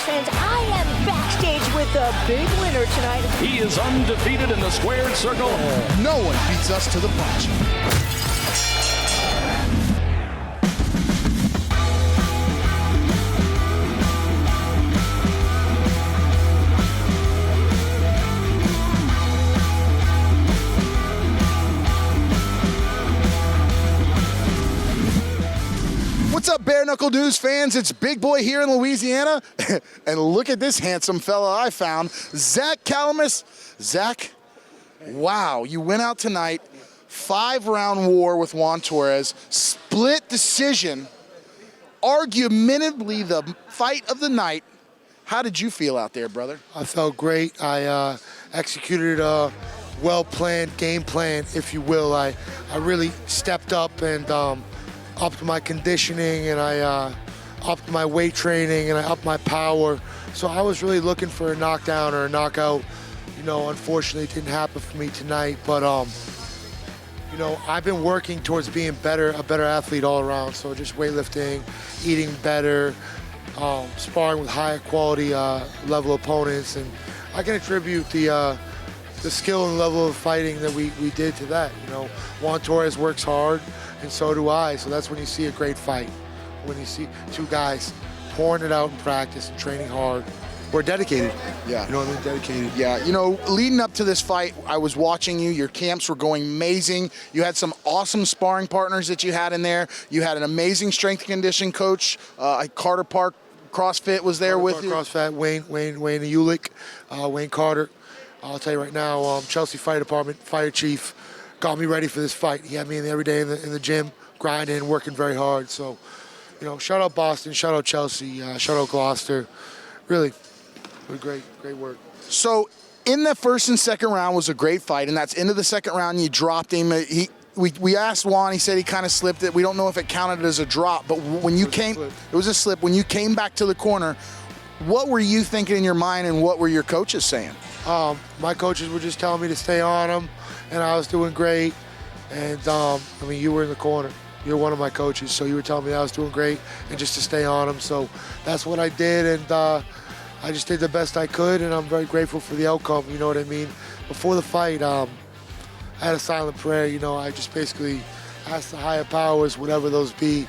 fans. I am backstage with the big winner tonight. He is undefeated in the squared circle. No one beats us to the punch. What's up, Bare Knuckle News fans? It's Bigboy here in Louisiana. And look at this handsome fella I found, Zach Calmus. Zach, wow, you went out tonight, 5-round war with Juan Torres, split decision, argumentatively the fight of the night. How did you feel out there, brother? I felt great. I executed a well-planned game plan, if you will. I really stepped up and upped my conditioning, and I upped my weight training, and I upped my power. So I was really looking for a knockdown or a knockout. You know, unfortunately, it didn't happen for me tonight. But you know, I've been working towards being a better athlete all around. So just weightlifting, eating better, sparring with higher quality level opponents, and I can attribute the skill and level of fighting that we did to that. You know, Juan Torres works hard, and so do I. So that's when you see a great fight, when you see two guys pouring it out in practice and training hard. We're dedicated. Yeah. You know what I mean? Dedicated. Yeah, you know, leading up to this fight, I was watching you. Your camps were going amazing. You had some awesome sparring partners that you had in there. You had an amazing strength and conditioning coach. Carter Park CrossFit was there with you. CrossFit, Wayne Ulick, Wayne Carter. I'll tell you right now, Chelsea Fire Department Fire Chief got me ready for this fight. He had me in every day in the gym, grinding, working very hard. So, you know, shout out Boston, shout out Chelsea, shout out Gloucester. Really, great work. So, in the first and second round was a great fight, and that's into the second round. You dropped him. We asked Juan. He said he kind of slipped it. We don't know if it counted as a drop, but when you came, it was a slip. When you came back to the corner, what were you thinking in your mind, and what were your coaches saying? My coaches were just telling me to stay on him, and I was doing great. And I mean, you were in the corner. You're one of my coaches, so you were telling me I was doing great and just to stay on him. So that's what I did, and I just did the best I could, and I'm very grateful for the outcome. You know what I mean? Before the fight, I had a silent prayer. You know, I just basically asked the higher powers, whatever those be,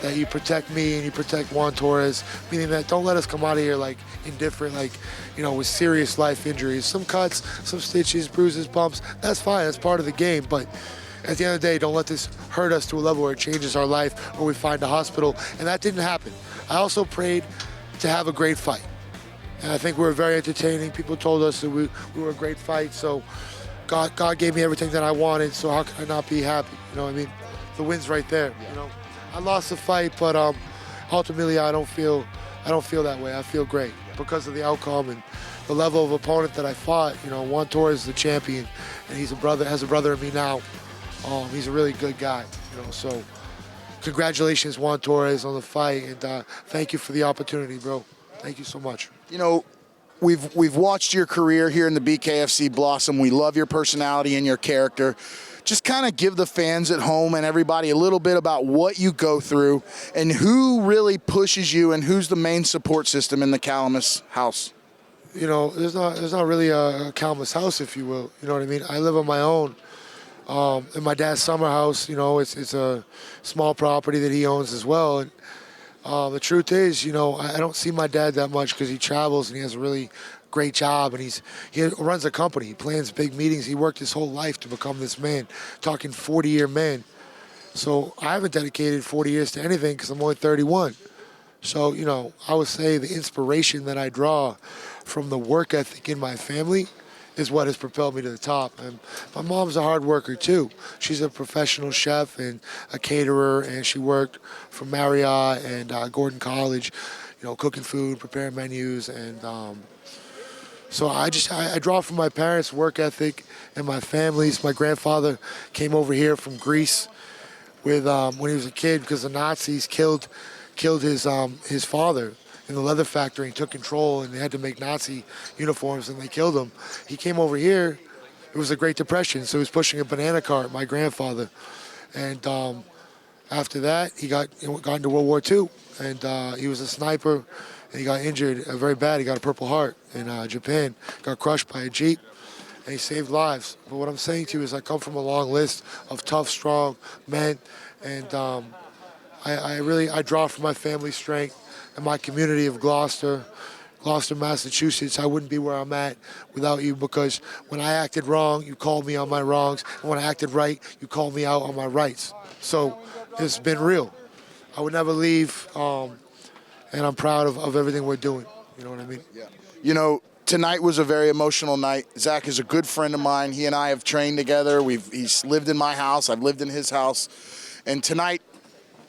that you protect me and you protect Juan Torres, meaning that don't let us come out of here like indifferent, like, you know, with serious life injuries. Some cuts, some stitches, bruises, bumps, that's fine, that's part of the game, but at the end of the day, don't let this hurt us to a level where it changes our life or we find a hospital, and that didn't happen. I also prayed to have a great fight, and I think we were very entertaining. People told us that we were a great fight, so God gave me everything that I wanted, so how can I not be happy? You know what I mean? The win's right there, you know? I lost the fight, but ultimately I don't feel that way. I feel great because of the outcome and the level of opponent that I fought. You know, Juan Torres is the champion, and he's has a brother in me now. He's a really good guy, you know. So, congratulations, Juan Torres, on the fight, and thank you for the opportunity, bro. Thank you so much. You know, we've watched your career here in the BKFC blossom. We love your personality and your character. Just kind of give the fans at home and everybody a little bit about what you go through and who really pushes you and who's the main support system in the Calmus house. You know, there's not really a Calmus house, if you will. You know what I mean? I live on my own. In my dad's summer house, you know, it's a small property that he owns as well. And the truth is, you know, I don't see my dad that much because he travels and he has a really great job, and he runs a company. He plans big meetings. He worked his whole life to become this man, talking 40-year man. So I haven't dedicated 40 years to anything because I'm only 31. So, you know, I would say the inspiration that I draw from the work ethic in my family is what has propelled me to the top. And my mom's a hard worker too. She's a professional chef and a caterer, and she worked for Marriott and Gordon College, you know, cooking food, preparing menus, and so I draw from my parents' work ethic and my family's. My grandfather came over here from Greece with when he was a kid because the Nazis killed his father in the leather factory and took control, and they had to make Nazi uniforms, and they killed him. He came over here. It was the Great Depression, so he was pushing a banana cart, my grandfather. And After that, he got into World War II, and he was a sniper, and he got injured very bad. He got a Purple Heart in Japan, got crushed by a Jeep, and he saved lives. But what I'm saying to you is I come from a long list of tough, strong men, and I draw from my family strength and my community of Gloucester, Massachusetts. I wouldn't be where I'm at without you, because when I acted wrong, you called me on my wrongs, and when I acted right, you called me out on my rights. So it's been real. I would never leave, and I'm proud of everything we're doing. You know what I mean? Yeah. You know, tonight was a very emotional night. Zach is a good friend of mine. He and I have trained together. He's lived in my house. I've lived in his house. And tonight,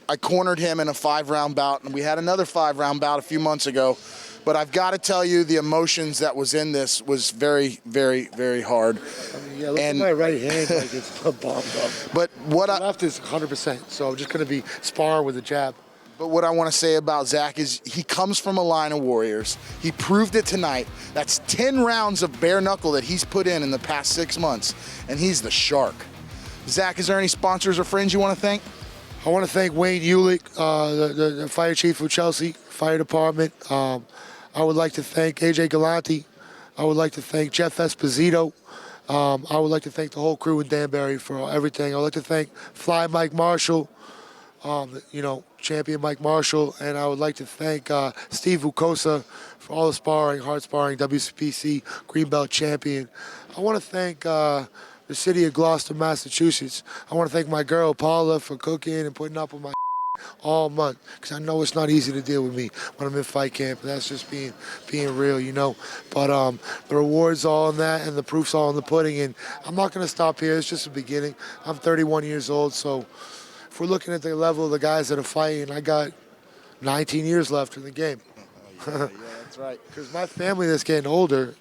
I cornered him in a 5-round bout, and we had another 5-round bout a few months ago. But I've got to tell you, the emotions that was in this was very, very, very hard. I mean, yeah, look at my right hand like it's bombed up. But what the left is 100%, so I'm just going to be sparring with a jab. But what I want to say about Zach is he comes from a line of warriors. He proved it tonight. That's 10 rounds of bare knuckle that he's put in the past 6 months, and he's the shark. Zach, is there any sponsors or friends you want to thank? I want to thank Wayne Ulick, the fire chief of Chelsea Fire Department. I would like to thank AJ Galanti. I would like to thank Jeff Esposito. I would like to thank the whole crew in Danbury for everything. I would like to thank Fly Mike Marshall, champion Mike Marshall. And I would like to thank Steve Vukosa for all the sparring, hard sparring, WCPC Greenbelt champion. I want to thank the city of Gloucester, Massachusetts. I want to thank my girl Paula for cooking and putting up with my all month, because I know it's not easy to deal with me when I'm in fight camp, and that's just being real, you know. But the reward's all in that, and the proof's all in the pudding, and I'm not going to stop here. It's just the beginning. I'm 31 years old, so if we're looking at the level of the guys that are fighting, I got 19 years left in the game. Yeah, that's right. Because my family that's getting older,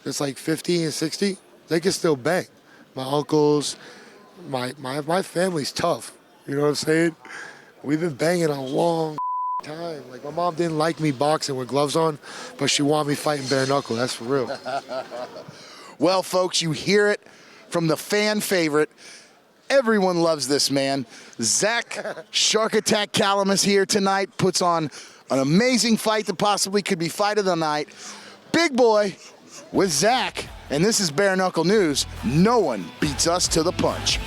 that's like 50 and 60, they can still bang. My uncles, my family's tough. You know what I'm saying? We've been banging a long time. Like, my mom didn't like me boxing with gloves on, but she wanted me fighting bare knuckle. That's for real. Well, folks, you hear it from the fan favorite. Everyone loves this man. Zach Shark Attack Calmus here tonight puts on an amazing fight that possibly could be fight of the night. Bigboy with Zach, and this is Bare Knuckle News. No one beats us to the punch.